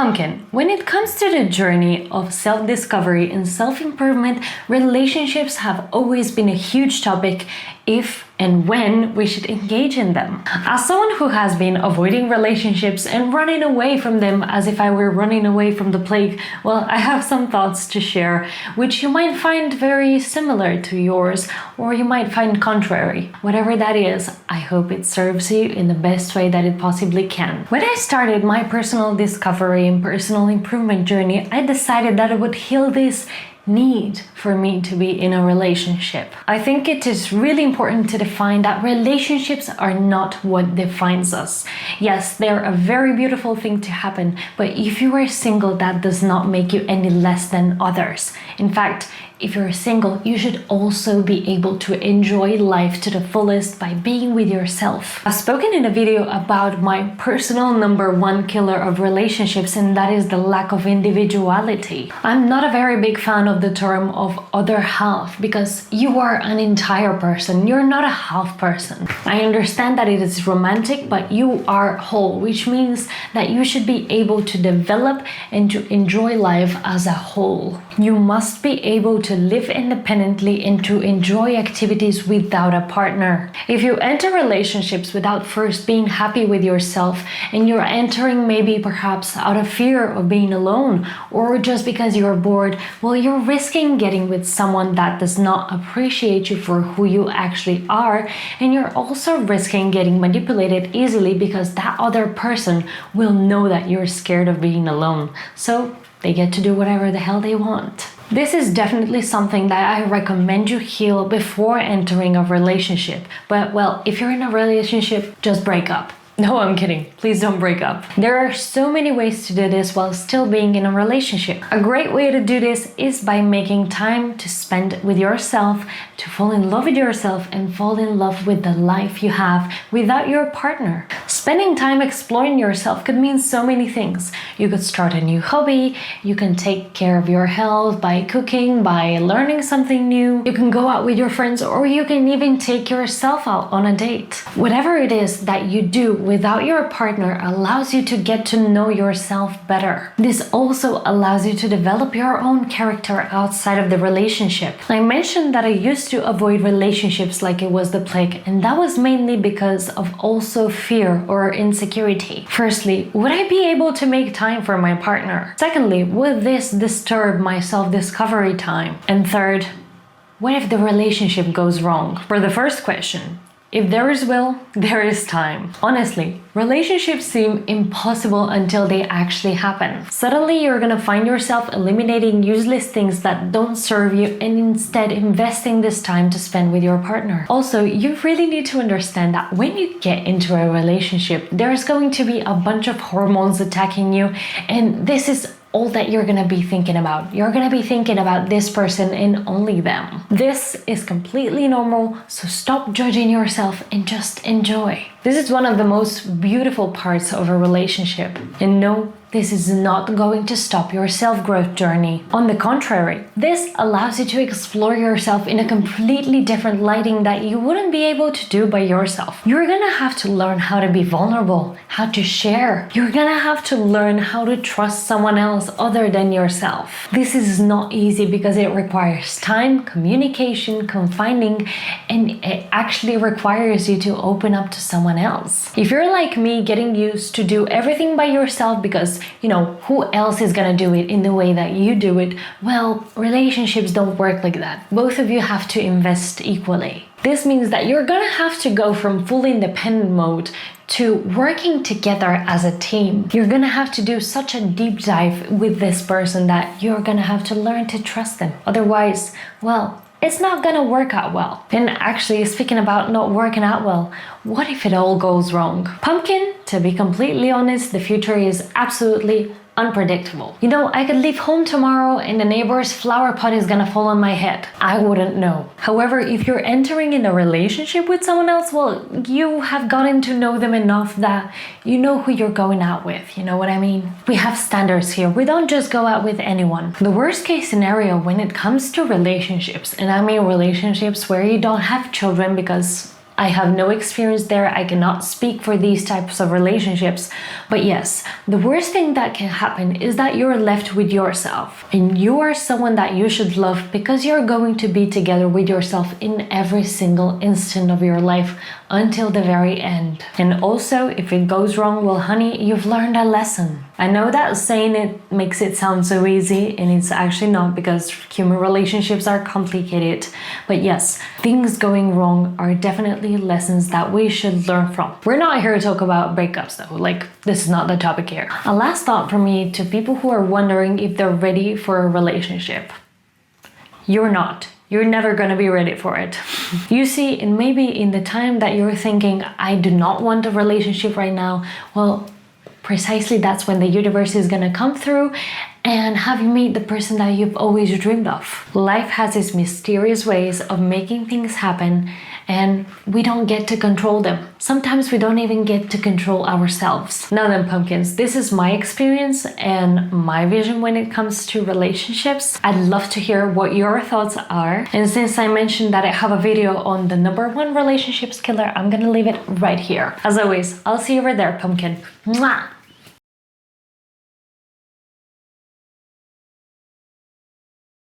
Pumpkin, when it comes to the journey of self-discovery and self-improvement, relationships have always been a huge topic if and when we should engage in them. As someone who has been avoiding relationships and running away from them as if I were running away from the plague, well, I have some thoughts to share, which you might find very similar to yours, or you might find contrary. Whatever that is, I hope it serves you in the best way that it possibly can. When I started my personal discovery and personal improvement journey, I decided that I would heal this need for me to be in a relationship. I think it is really important to define that relationships are not what defines us. Yes, they're a very beautiful thing to happen, but if you are single, that does not make you any less than others. In fact, if you're single, you should also be able to enjoy life to the fullest by being with yourself. I've spoken in a video about my personal #1 killer of relationships, and that is the lack of individuality. I'm not a very big fan of the term of other half because you are an entire person. You're not a half person. I understand that it is romantic, but you are whole, which means that you should be able to develop and to enjoy life as a whole. You must be able to live independently and to enjoy activities without a partner. If you enter relationships without first being happy with yourself, and you're entering maybe perhaps out of fear of being alone or just because you're bored, well, you're risking getting with someone that does not appreciate you for who you actually are, and you're also risking getting manipulated easily because that other person will know that you're scared of being alone. So they get to do whatever the hell they want. This is definitely something that I recommend you heal before entering a relationship. But well, if you're in a relationship, just break up. No, I'm kidding. Please don't break up. There are so many ways to do this while still being in a relationship. A great way to do this is by making time to spend with yourself, to fall in love with yourself and fall in love with the life you have without your partner. Spending time exploring yourself could mean so many things. You could start a new hobby, you can take care of your health by cooking, by learning something new, you can go out with your friends, or you can even take yourself out on a date. Whatever it is that you do without your partner allows you to get to know yourself better. This also allows you to develop your own character outside of the relationship. I mentioned that I used to avoid relationships like it was the plague, and that was mainly because of also fear or insecurity. Firstly, would I be able to make time for my partner? Secondly, would this disturb my self-discovery time? And third, what if the relationship goes wrong? For the first question, if there is will, there is time. Honestly, relationships seem impossible until they actually happen. Suddenly, you're gonna find yourself eliminating useless things that don't serve you and instead investing this time to spend with your partner. Also, you really need to understand that when you get into a relationship, there's going to be a bunch of hormones attacking you, and this is all that you're gonna be thinking about. You're gonna be thinking about this person and only them. This is completely normal, so stop judging yourself and just enjoy. This is one of the most beautiful parts of a relationship. And no, this is not going to stop your self-growth journey. On the contrary, this allows you to explore yourself in a completely different lighting that you wouldn't be able to do by yourself. You're gonna have to learn how to be vulnerable, how to share. You're gonna have to learn how to trust someone else other than yourself. This is not easy because it requires time, communication, confiding, and it actually requires you to open up to someone else. If you're like me, getting used to do everything by yourself because, who else is gonna do it in the way that you do it? Well, relationships don't work like that. Both of you have to invest equally. This means that you're gonna have to go from full independent mode to working together as a team. You're gonna have to do such a deep dive with this person that you're gonna have to learn to trust them. Otherwise, well, it's not gonna work out well. And actually, speaking about not working out well, what if it all goes wrong? Pumpkin, to be completely honest, the future is absolutely unpredictable. I could leave home tomorrow and the neighbor's flower pot is gonna fall on my head. I wouldn't know. However, if you're entering in a relationship with someone else, well, you have gotten to know them enough that you know who you're going out with. You know what I mean? We have standards here. We don't just go out with anyone. The worst case scenario when it comes to relationships, and I mean relationships where you don't have children because I have no experience there. I cannot speak for these types of relationships. But yes, the worst thing that can happen is that you're left with yourself. And you are someone that you should love because you're going to be together with yourself in every single instant of your life until the very end. And also, if it goes wrong, well, honey, you've learned a lesson. I know that saying it makes it sound so easy, and it's actually not, because human relationships are complicated. But yes, things going wrong are definitely lessons that we should learn from. We're not here to talk about breakups though, like this is not the topic here. A last thought from me to people who are wondering if they're ready for a relationship. You're not. You're never gonna be ready for it. You see, and maybe in the time that you're thinking, I do not want a relationship right now, well, precisely that's when the universe is gonna come through and have you meet the person that you've always dreamed of. Life has its mysterious ways of making things happen, and we don't get to control them. Sometimes we don't even get to control ourselves. Now then, pumpkins, this is my experience and my vision when it comes to relationships. I'd love to hear what your thoughts are. And since I mentioned that I have a video on the #1 relationships killer, I'm gonna leave it right here. As always, I'll see you over there, pumpkin. Mwah!